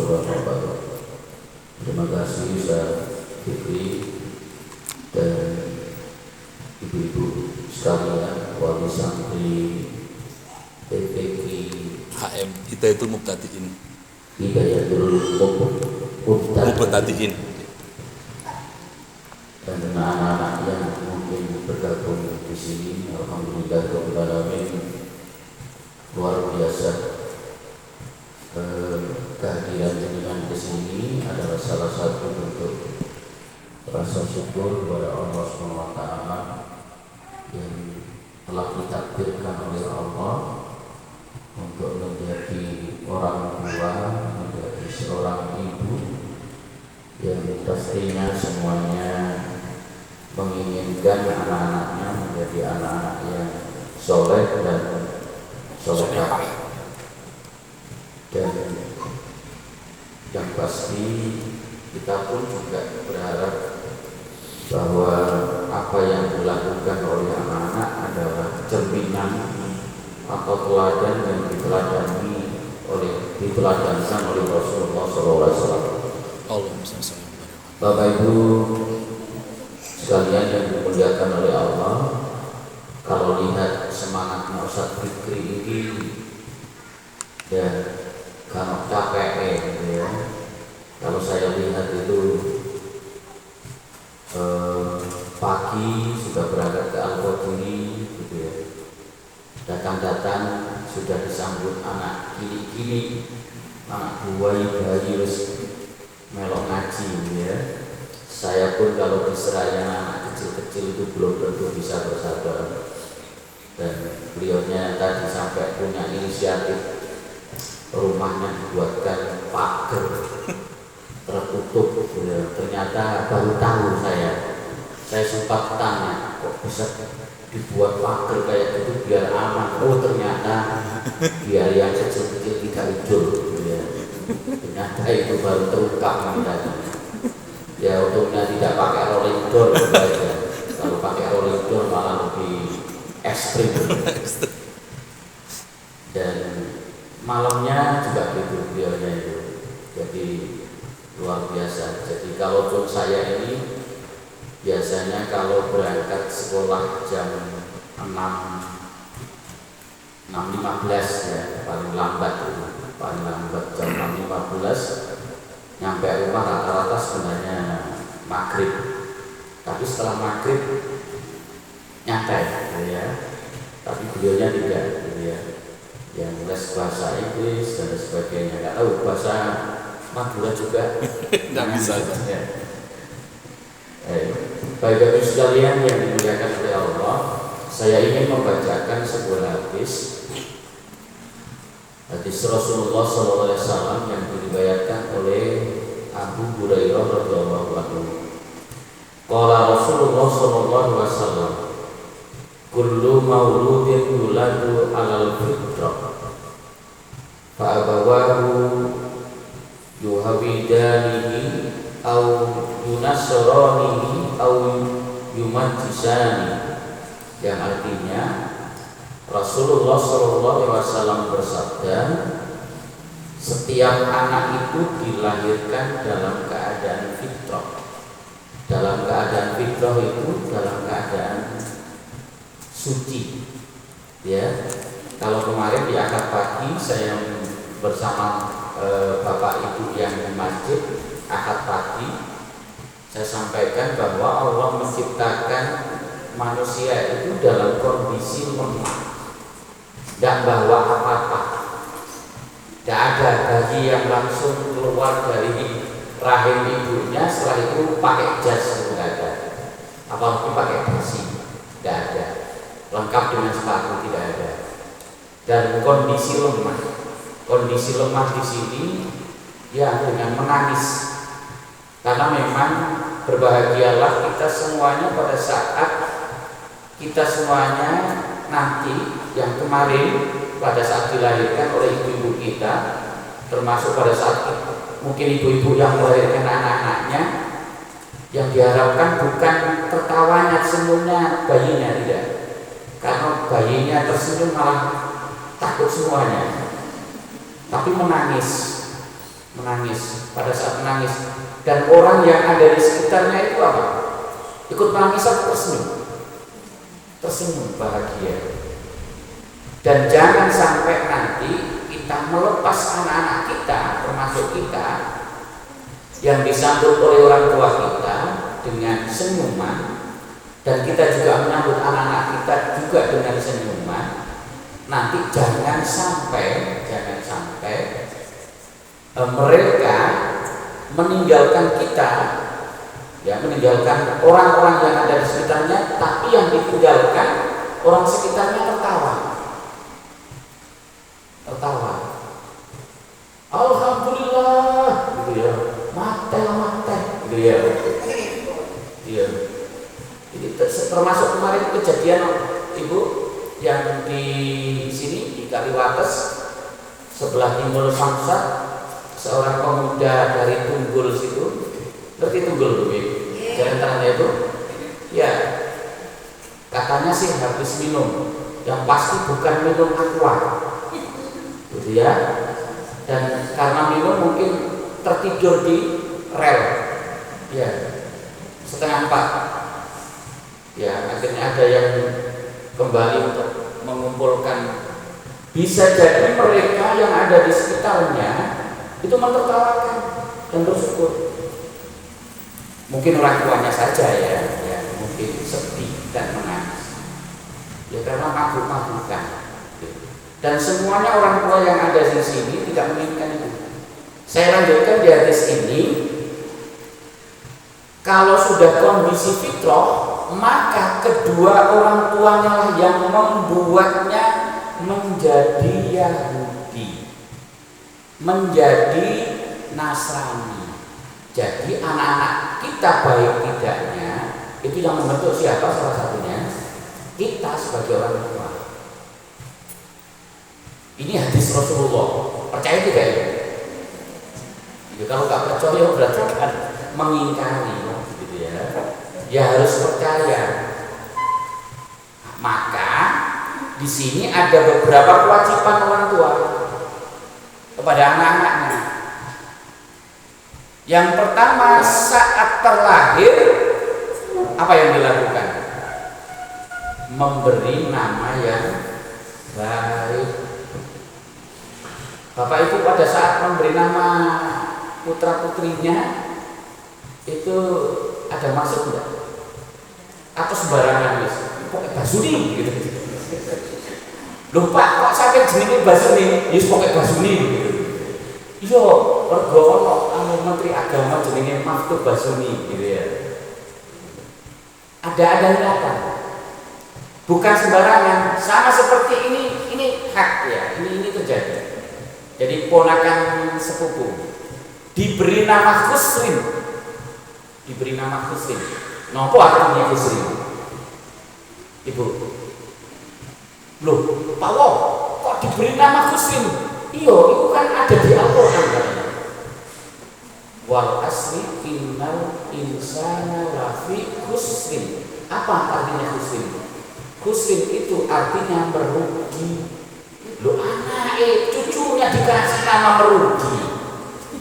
warahmatullahi wabarakatuh. Terima kasih Ustaz Fikri dan ibu-ibu sekalian, wali santri PPK HM itu Mubtadiin. Hidayatul Mubtadiin dan anak-anak yang mungkin bergabung di sini. Alhamdulillah rabbil alamin, luar biasa. Kehadiran dengan di sini adalah salah satu bentuk rasa syukur kepada Allah SWT yang telah ditakdirkan oleh Allah untuk menjadi orang tua, menjadi seorang ibu yang pastinya semuanya menginginkan anak-anaknya menjadi anak-anak yang soleh dan solehah. Dan yang pasti kita pun juga berharap bahwa apa yang dilakukan oleh anak-anak adalah cerminan atau teladan yang diteladankan oleh Rasulullah SAW. Bapak Ibu sekalian yang dimuliakan oleh Allah, kalau lihat semangatnya Ustaz Fikri ini dan kalau capek gitu ya, kalau saya lihat itu pagi sudah berangkat ke Al-Qadiri gitu ya, datang-datang sudah disambut anak kini anak bayi harus melok ngaji gitu ya. Saya pun kalau diserahnya anak kecil-kecil itu belum tentu bisa bersabar. Dan beliaunya tadi sampai punya inisiatif, rumahnya dibuatkan pagar tertutup gitu ya. Ternyata baru tahu saya sempat tanya, kok bisa dibuat pagar kayak gitu biar aman? Oh ternyata biar yang kecil-kecil tidak hijau gitu ya. Ternyata itu baru terungkap namanya. Ya untungnya tidak pakai rolling door aja. Kalau pakai rolling door malah lebih ekstrim. Dan malamnya juga gitu beliaunya itu. Jadi luar biasa. Jadi kalaupun saya ini biasanya kalau berangkat sekolah jam 6.15 ya, paling lambat jam 6.15, nyampe rumah rata-rata sebenarnya maghrib. Tapi setelah maghrib nyantai ya. Tapi beliaunya tidak gitu ya. Yang les bahasa Inggris dan sebagainya, nggak tahu bahasa Madura juga nggak bisa ya. Bapak-Ibu sekalian yang dimuliakan oleh Allah, saya ingin membacakan sebuah hadis Rasulullah SAW yang diriwayatkan oleh Abu Hurairah radhiyallahu anhu. Qala Rasulullah SAW, kullu mauludin yuladu 'alal fitrah fa abawahu yuhawidanihi aw yunasranihi aw yumajjisani, yang artinya Rasulullah SAW bersabda, setiap anak itu dilahirkan dalam keadaan fitrah. Dalam keadaan fitrah itu dalam keadaan suci ya. Kalau kemarin di akad pagi saya bersama bapak ibu yang di masjid akad pagi, saya sampaikan bahwa Allah menciptakan manusia itu dalam kondisi lemah, tidak bawa apa-apa. Tidak ada bayi yang langsung keluar dari rahim ibunya setelah itu pakai jas, tidak ada. Apalagi pakai dasi, tidak ada. Lengkap dengan sepatu, tidak ada. Dan kondisi lemah di sini ya dengan menangis. Karena memang berbahagialah kita semuanya pada saat kita semuanya nanti yang kemarin pada saat dilahirkan oleh ibu-ibu kita, termasuk pada saat mungkin ibu-ibu yang melahirkan anak-anaknya, yang diharapkan bukan tertawanya semuanya bayinya, tidak, karena bayinya tersenyum malah takut semuanya, tapi menangis menangis. Pada saat menangis, dan orang yang ada di sekitarnya itu apa? Ikut menangis atau tersenyum? Tersenyum bahagia. Dan jangan sampai nanti kita melepas anak-anak kita, termasuk kita, yang disambut oleh orang tua kita dengan senyuman, dan kita juga menyambut anak-anak kita juga dengan senyuman. Nanti jangan sampai mereka meninggalkan kita, ya, meninggalkan orang-orang yang ada di sekitarnya, tapi yang ditinggalkan orang sekitarnya tertawa. Alhamdulillah, gitu ya, mate, gitu ya. Iya. Jadi termasuk kemarin kejadian ibu yang di sini di Kaliwates sebelah Timbul Samsat, seorang pemuda dari Tunggul situ, ngerti Tunggul Bu? Jalan tengahnya itu, ya, katanya sih habis minum, yang pasti bukan minum aqua, gitu ya, dan karena minum mungkin tertidur di rel, ya, setengah 4, ya, akhirnya ada yang kembali untuk mengumpulkan. Bisa jadi mereka yang ada di sekitarnya itu mentertawakan dan bersyukur. Mungkin orang tuanya saja ya mungkin sedih dan menangis. Ya karena mabuk-mabukan. Dan semuanya orang tua yang ada di sini tidak menginginkan itu. Saya lanjutkan di hadis ini. Kalau sudah kondisi fitrah, maka kedua orang tuanya lah yang membuatnya menjadi Yahudi, menjadi Nasrani. Jadi anak-anak kita baik tidaknya itu yang membentuk siapa? Salah satunya kita sebagai orang tua. Ini hadis Rasulullah. Percaya tidak ya? Ya kalau nggak percaya berarti kan mengingkari, gitu ya. Ya harus percaya. Maka di sini ada beberapa kewajiban orang tua kepada anak-anaknya. Yang pertama, saat terlahir apa yang dilakukan? Memberi nama yang baik. Bapak Ibu pada saat memberi nama putra-putrinya itu ada maksud enggak? Atau sembarangan wis? Pokoknya Basuni gitu. Loh Pak, kok sampai jenenge Basuni? Yes pokoknya Basuni gitu. Iya, mergo ono Menteri Agama jenenge Maftub Basuni gitu ya. Ada niatan. Bukan sembarangan, sama seperti ini hak ya, ini terjadi. Jadi ponakan sepupu diberi nama Khusrin. Napa artinya Khusrin? Ibu. Loh, Pak Wo, kok diberi nama Khusrin? Iya, itu kan ada di Al-Qur'an kan. Wal asri innal insana lafi khusrin. Apa artinya khusrin? Khusrin itu artinya merugi. Loh, anak cucunya dikasih nama merugi.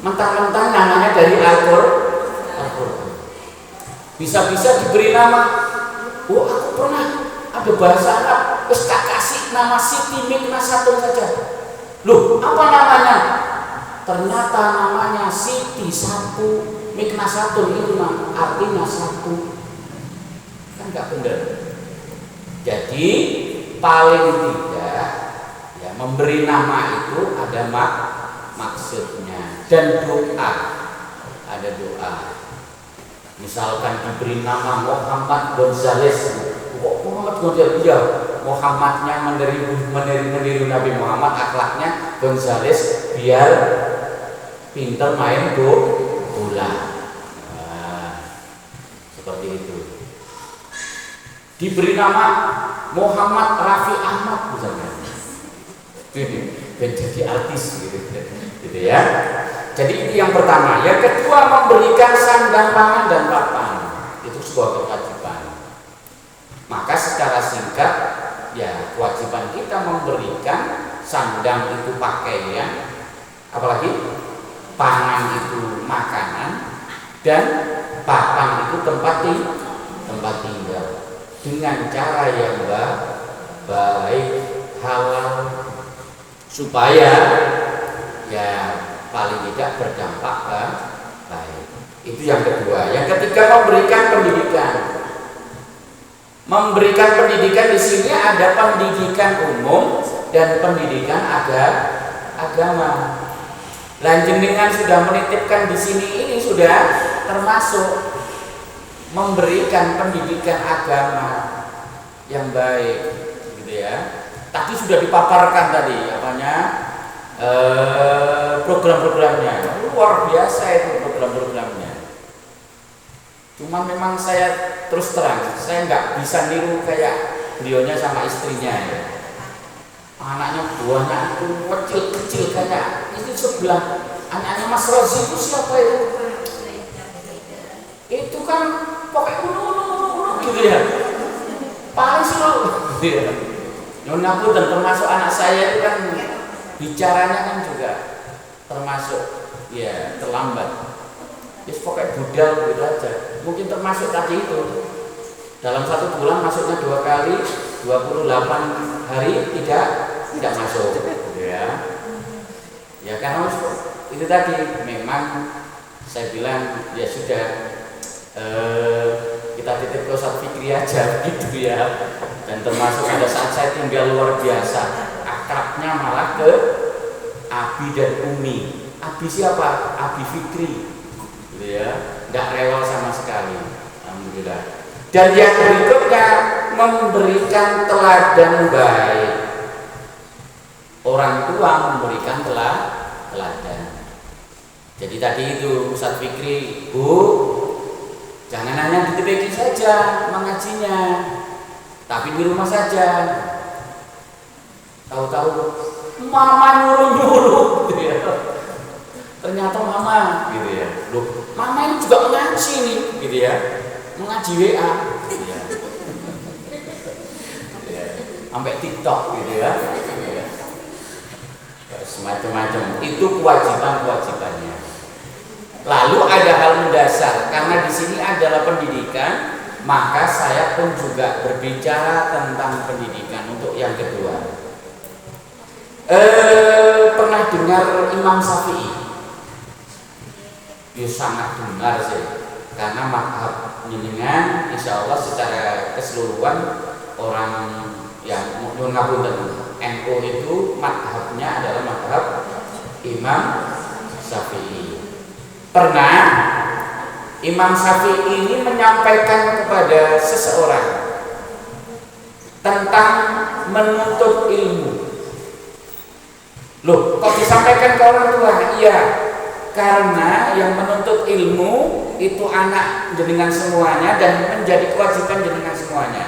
Mentang-mentang namanya dari Al-Qur'an. Bisa-bisa diberi nama. Oh, aku pernah ada bahasa Arab, terus tak kasih nama Siti Miknasatun saja. Loh, apa namanya? Ternyata namanya Siti Sapu Miknasatun itu artinya satu. Kan nggak benar. Jadi paling tidak ya memberi nama itu ada maksudnya dan doa. Ada doa. Misalkan diberi nama Muhammad Gonzales. Muhammad Gonzales, ya Muhammadnya meniru Nabi Muhammad, akhlaknya Gonzales biar pintar main bola. Nah, seperti itu. Diberi nama Muhammad Raffi Ahmad misalnya. Jadi artis gitu ya. Jadi ini yang pertama. Yang kedua, memberikan sandang pangan dan papan. Itu sebuah kewajiban. Maka secara singkat ya kewajiban kita memberikan sandang itu pakaian, apalagi pangan itu makanan dan papan itu tempat tinggal dengan cara yang baik, halal, supaya ya paling tidak berdampak baik. Itu yang kedua. Yang ketiga, memberikan pendidikan di sini ada pendidikan umum dan pendidikan agama. Jenengan sudah menitipkan di sini, ini sudah termasuk memberikan pendidikan agama yang baik, gitu ya. Tadi sudah dipaparkan tadi program-programnya luar biasa itu program-programnya. Cuma memang saya terus terang, saya nggak bisa niru kayak beliaunya sama istrinya ya. Anaknya buahnya itu kecil-kecil kayak itu sebelah anaknya Mas Rozi itu siapa itu? Itu kan pakai gitu ya. Paling slow gitu ya. Nyonya pun dan termasuk anak saya itu kan bicaranya kan juga termasuk ya terlambat. Pokoknya budal gitu aja. Mungkin termasuk tadi itu dalam 1 bulan masuknya 2 kali, 28 hari tidak masuk gitu ya. Ya karena itu tadi memang saya bilang ya sudah kita titip ke Ustaz Fikri aja gitu ya. Dan termasuk pada saat saya tinggal luar biasa, akrabnya malah ke Abi dan Umi. Abi siapa? Abi Fikri gitu ya, nggak rewel sama sekali, alhamdulillah. Dan yang berikutnya memberikan teladan baik. Orang tua memberikan teladan. Jadi tadi itu Ustaz Fikri, Bu, jangan hanya di TPQ saja mengajinya, tapi di rumah saja. Tahu-tahu mama nyuruh gitu ya. Ternyata mama gitu ya. Loh, mama ini juga mengaji nih gitu ya. Mengaji WA gitu ya. Sampai TikTok gitu ya. Semacam-macam. Itu kewajibannya. Lalu ada hal mendasar, karena di sini adalah pendidikan, maka saya pun juga berbicara tentang pendidikan untuk yang kedua. Pernah dengar Imam Syafi'i? Ya sangat dengar sih, karena mazhab jenengan insya Allah secara keseluruhan orang yang ngapunten NU itu mazhabnya adalah mazhab Imam Syafi'i. Pernah Imam Syafi'i ini menyampaikan kepada seseorang tentang menuntut ilmu. Loh, kok disampaikan ke orang tua? Iya, karena yang menuntut ilmu itu anak jenengan semuanya dan menjadi kewajiban jenengan semuanya.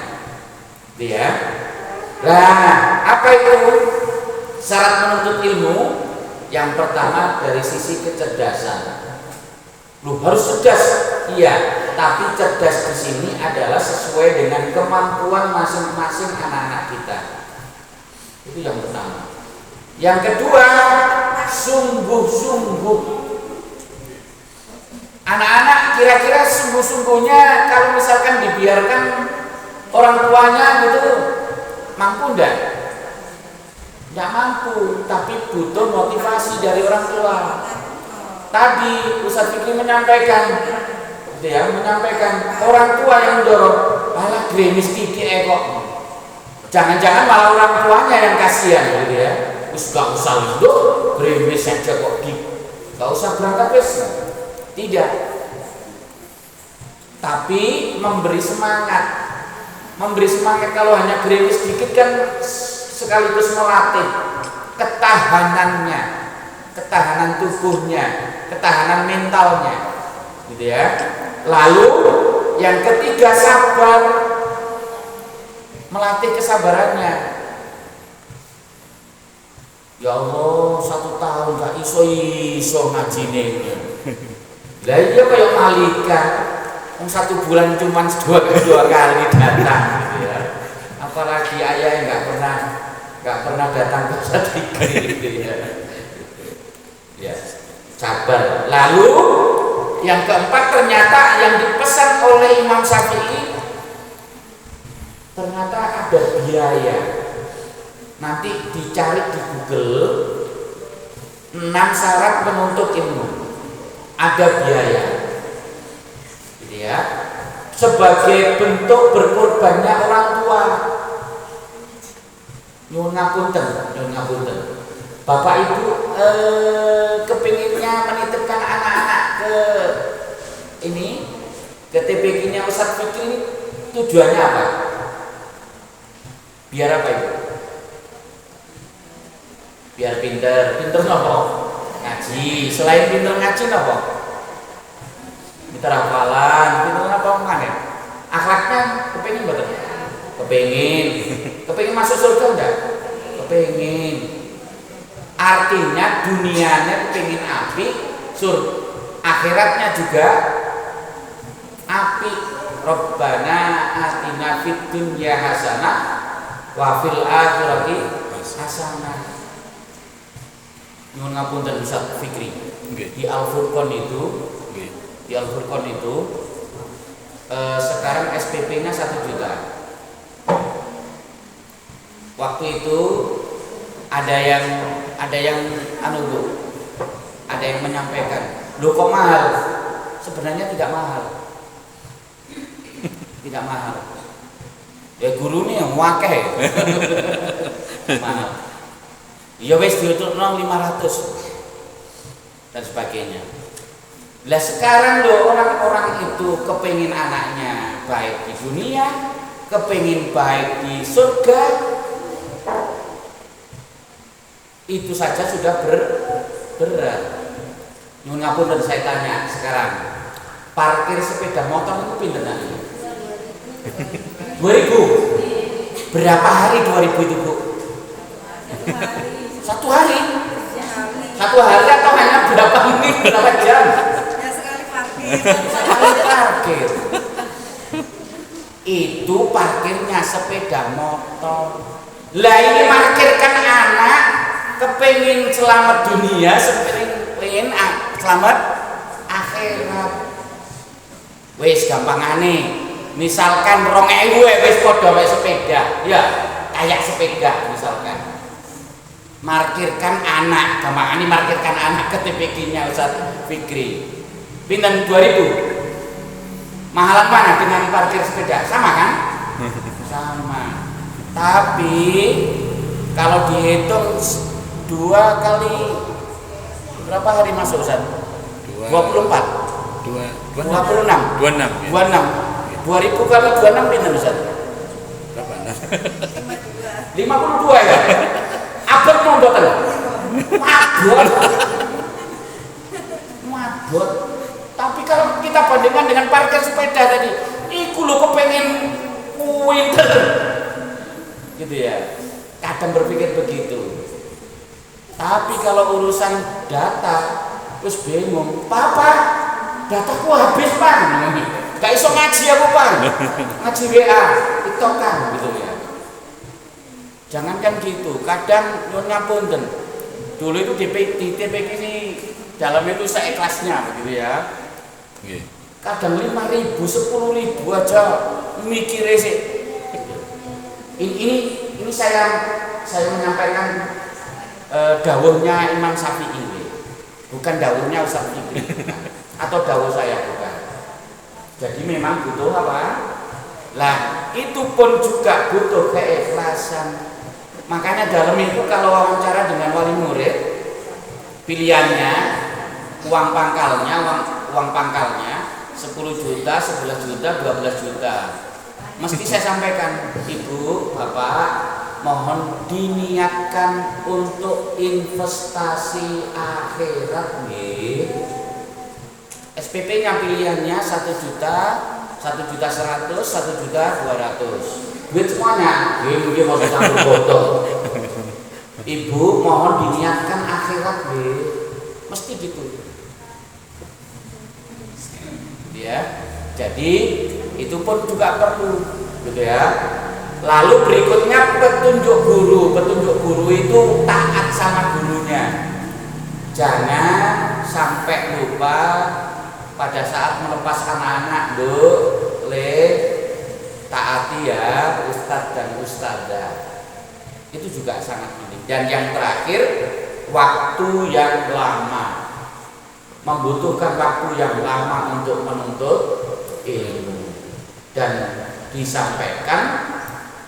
Ya. Nah, apa itu syarat menuntut ilmu? Yang pertama dari sisi kecerdasan. Loh, harus cerdas. Iya, tapi cerdas di sini adalah sesuai dengan kemampuan masing-masing anak-anak kita. Itu yang pertama. Yang kedua, sungguh-sungguh. Anak-anak kira-kira sungguh-sungguhnya kalau misalkan dibiarkan orang tuanya gitu, mampu enggak? Enggak mampu, tapi butuh motivasi dari orang tua. Tadi Ustaz Fikri menyampaikan orang tua yang mendorong, malah gremis titik kok. Jangan-jangan malah orang tuanya yang kasihan gitu ya. Terus gak usah hidup, gremis saja kok gak usah berangkat wis. Tidak. Tapi memberi semangat. Memberi semangat kalau hanya gremis sedikit kan sekaligus melatih ketahanannya, ketahanan tubuhnya, ketahanan mentalnya, gitu ya. Lalu yang ketiga sabar, melatih kesabarannya. Ya Allah, 1 tahun gak iso ngajine. Lah iya kayak malaikat. 1 bulan cuma 2 kali datang gitu ya. Apalagi ayah yang gak pernah datang ke Ustaz Fikri gitu ya. Ya, bersabar. Lalu yang keempat, ternyata yang dipesan oleh Imam Syafi'i ternyata ada biaya. Nanti dicari di Google 6 syarat penuntut ilmu. Ada biaya. Gitu ya. Sebagai bentuk berkorbannya orang tua. Nyuwun ngapunten. Bapak Ibu kepinginnya menitipkan anak-anak ke ini, ke TPQ-nya Ustadz Fikri, tujuannya apa? Biar apa Ibu? Biar pinter nopo? Ngaji. Selain pinter ngaji nopo? Pinter hafalan, pinter apa mana? Akhlaknya kepingin betul? Kepingin masuk surga enggak? Kepingin. Artinya dunianya kepingin api, akhiratnya juga api. Rabbana atina fid dunya hasanah wa fil akhirati hasanah. Nyuwun ngapunten Ustaz Fikri. Di Al-Furqan itu, sekarang SPP-nya 1 juta. Waktu itu ada yang Bu, ada yang menyampaikan, loh kok mahal? Sebenarnya tidak mahal. Tidak mahal. Ya guru nih yang wakeh. Mahal. Ya wis diutukno 500 dan sebagainya. Lah sekarang loh orang-orang itu kepingin anaknya baik di dunia, kepingin baik di surga, itu saja sudah berat. Nyuwun ngapunten, saya tanya sekarang, parkir sepeda motor itu pinten nanti? 2000. Berapa hari 2000 itu Bu? 1 hari? 1 hari atau hanya berapa menit, berapa jam? Sekali parkir. Itu parkirnya sepeda motor. Lah ini parkirkan anak kepengin selamat dunia, kepengin selamat akhirat. Wis gampangane. Misalkan 2000 wis padha mek sepeda. Ya, kayak sepeda misalkan. Markirkan anak, gampangane markirkan anak ke TPQ-nya Ustaz Fikri. Pinten 2000. Mahalan mana dengan parkir sepeda? Sama kan? Sama. Tapi kalau dihitung 2 kali berapa hari masuk Ustaz? 24. 26. 26. 2000 kali 26 pinten Ustaz? Berapa? 52 ya. Abot mboten. Mabot. Tapi kalau kita bandingkan dengan parkir sepeda tadi, iku lho kepengen winter. Gitu ya. Kadang berpikir begitu. Tapi kalau urusan data, terus bingung. Papa, dataku habis Pak. Gak iso ngaji aku Pak. Ngaji WA, TikTokan gitu ya. Jangankan gitu, kadang nyuwun ngapunten. Dulu itu di TPQ ini dalam itu seikhlasnya begitu ya. Kadang 5.000, 10.000 aja mikire sih. Ini saya menyampaikan dawuhnya Imam Syafi'i, bukan dawuhnya Ustaz Fikri atau dawuh saya, bukan. Jadi memang butuh apa? Lah itu pun juga butuh keikhlasan. Makanya dalam itu kalau wawancara dengan wali murid, pilihannya uang pangkalnya 10 juta, 11 juta, 12 juta. Mesti saya sampaikan, Ibu, Bapak, mohon diniatkan untuk investasi akhirat nggih. SPP-nya pilihannya 1 juta, 1 juta 100, 1 juta 200. Duit semuanya, mungkin mau campur botol. Ibu mohon diniatkan akhirat nggih. Mesti gitu. Ya. Jadi itu pun juga perlu, gitu ya. Lalu berikutnya petunjuk guru. Petunjuk guru itu taat sama gurunya. Jangan sampai lupa pada saat melepas anak-anak, Bu, taati ya ustadz dan ustadzah. Itu juga sangat penting. Dan yang terakhir, waktu yang lama, membutuhkan waktu yang lama untuk menuntut ilmu. Dan disampaikan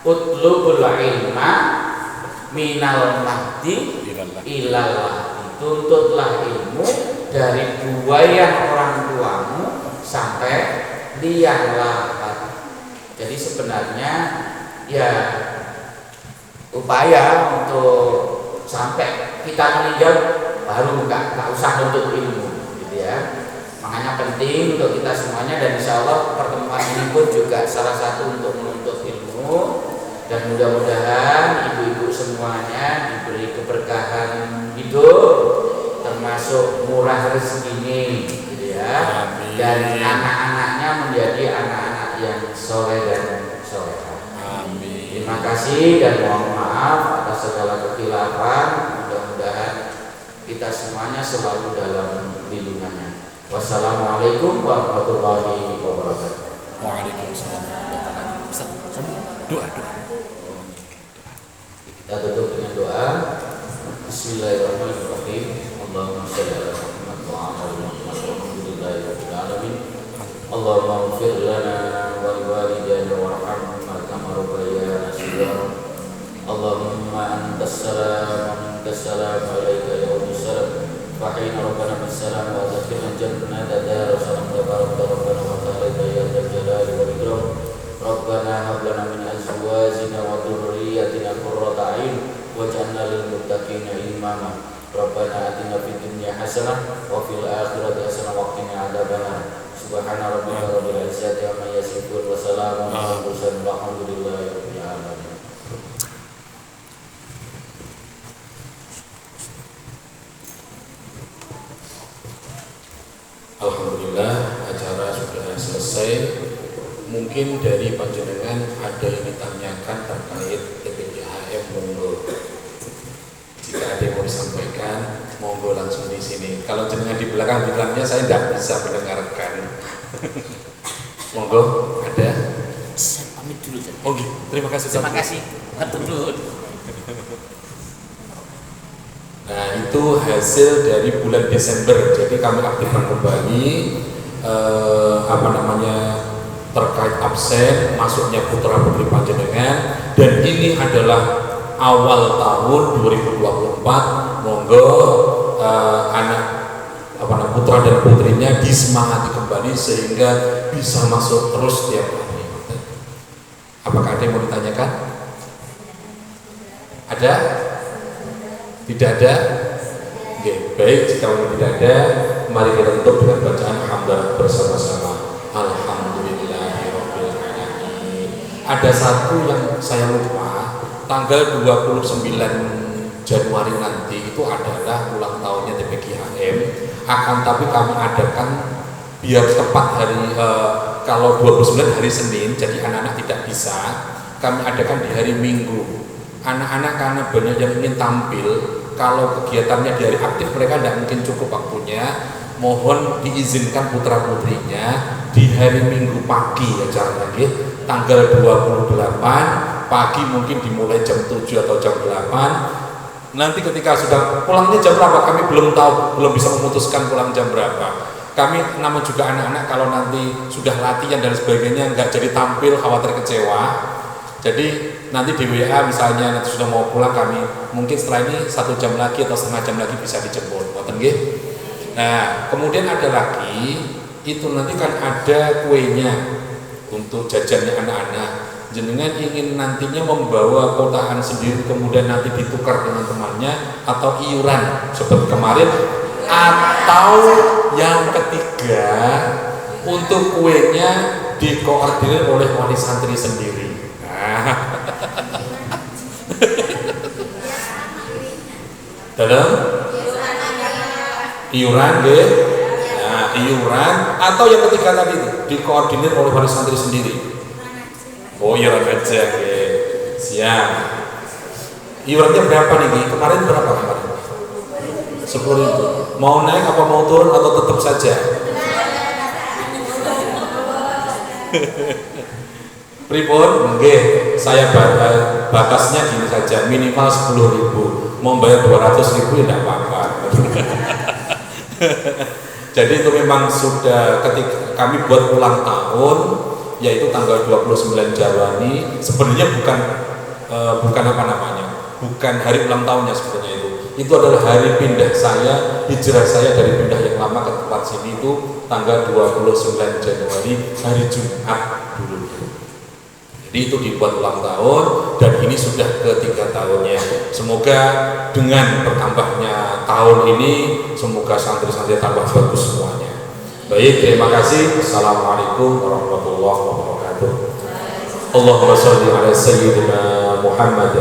utlubul ilma minal mahdi ilal lahdi, tuntutlah ilmu dari buayan orang tuamu sampai liang lahat. Jadi sebenarnya ya upaya untuk sampai kita meninggal baru nggak usah nuntut ilmu, gitu ya. Makanya penting untuk kita semuanya, dan insya Allah pertemuan ini pun juga salah satu untuk menuntut ilmu. Dan mudah-mudahan ibu-ibu semuanya diberi keberkahan hidup, termasuk murah rezekinya, gitu ya. Amin. Dan anak-anaknya menjadi anak-anak yang soleh dan solehah. Amin. Terima kasih dan mohon maaf atas segala kekhilafan. Mudah-mudahan kita semuanya selalu dalam lindungannya. Wassalamualaikum warahmatullahi wabarakatuh. Waalaikumsalam. Doa. Kita tutup dengan doa. Bismillahirrahmanirrahim. Allahumma shalli ala Muhammad wa ala ali Muhammad walhamdulillahirabbil alamin. Allahumma ighfir lana wa liwalidayna warhamhuma kama rabbayana shighara. Allahumma antas salam wa minkas salam wa ilaika yaumus salam. Fahina rabbana bissalam wa adkhilna jannata dar salam tabaraka rabbana wa ta'ala ya dzal jalali wal ikram. Rabbana hab lana min azwajina wa dhurriyyatina qurrata a'yun waj'alna lil muttaqina imama. Rabbana atina fid dunya hasanah wa fil akhirati hasanah wa qina adzabannar. Subhana rabbika rabbil izzati amma yasifun wa salamun alal mursalin walhamdulillahi rabbil alamin. Alhamdulillah, acara sudah selesai. Mungkin dari panjenengan ada yang ditanyakan terkait TPDHM, monggo. Jika ada yang mau disampaikan, monggo langsung di sini. Kalau jenengan di belakang bilangnya saya tidak bisa mendengarkan. Monggo, ada? Saya pamit dulu. Oh, gitu. Terima kasih. Terima kasih. Matur. Nah, itu hasil dari bulan Desember. Jadi kami aktifkan kembali terkait absen masuknya putra putri panjenengan, dan ini adalah awal tahun 2024. Monggo putra dan putrinya disemangati kembali sehingga bisa masuk terus tiap hari. Apakah ada yang mau ditanyakan? Ada? Tidak ada? Oke, baik, jika tidak ada, mari kita tutup dengan bacaan hamdalah bersama-sama. Alhamdulillahirabbil alamin. Ada satu yang saya lupa, tanggal 29 Januari nanti itu adalah ulang tahunnya TPGHM. Akan tapi kami adakan biar tepat hari kalau 29 hari Senin, jadi anak-anak tidak bisa, kami adakan di hari Minggu. Anak-anak karena banyak yang ingin tampil, kalau kegiatannya di hari aktif mereka tidak mungkin cukup waktunya, mohon diizinkan putra putrinya di hari Minggu pagi acaranya, tanggal 28 pagi, mungkin dimulai jam 7 atau jam 8. Nanti ketika sudah pulangnya jam berapa kami belum tahu, belum bisa memutuskan pulang jam berapa. Kami nama juga anak-anak kalau nanti sudah latihan dan sebagainya nggak jadi tampil, khawatir kecewa. Jadi nanti di WA misalnya nanti sudah mau pulang, kami mungkin setelah ini 1 jam lagi atau setengah jam lagi bisa dijemput. Nah, kemudian ada lagi itu nanti kan ada kuenya untuk jajannya anak-anak. Jenengan ingin nantinya membawa kotaan sendiri kemudian nanti ditukar dengan temannya, atau iuran seperti kemarin, atau yang ketiga untuk kuenya dikoordinir oleh wali santri sendiri. Nah, dalam iuran nah, iuran, atau yang ketiga tadi dikoordinir oleh wali santri sendiri. Oh, iuran aja, siap. Iurannya berapa nih? Kemarin berapa kemarin? 10.000. Mau naik apa mau turun atau tetap saja? Pripun? Nggih, saya batasnya gini saja, minimal 10.000. Mau bayar 200.000 ya tidak apa-apa. Jadi itu memang sudah ketika kami buat ulang tahun, yaitu tanggal 29 Januari. Sebenarnya bukan apa namanya, bukan hari ulang tahunnya sebenarnya itu. Itu adalah hari pindah saya, hijrah saya dari pindah yang lama ke tempat sini itu tanggal 29 Januari, hari Jumat dulunya. Jadi itu dibuat ulang tahun dan ini sudah ketiga tahunnya. Semoga dengan bertambahnya tahun ini, semoga santri-santri tambah bagus semuanya. Baik, terima kasih. Assalamualaikum warahmatullahi wabarakatuh. Allahumma sholli ala sayyidina Muhammad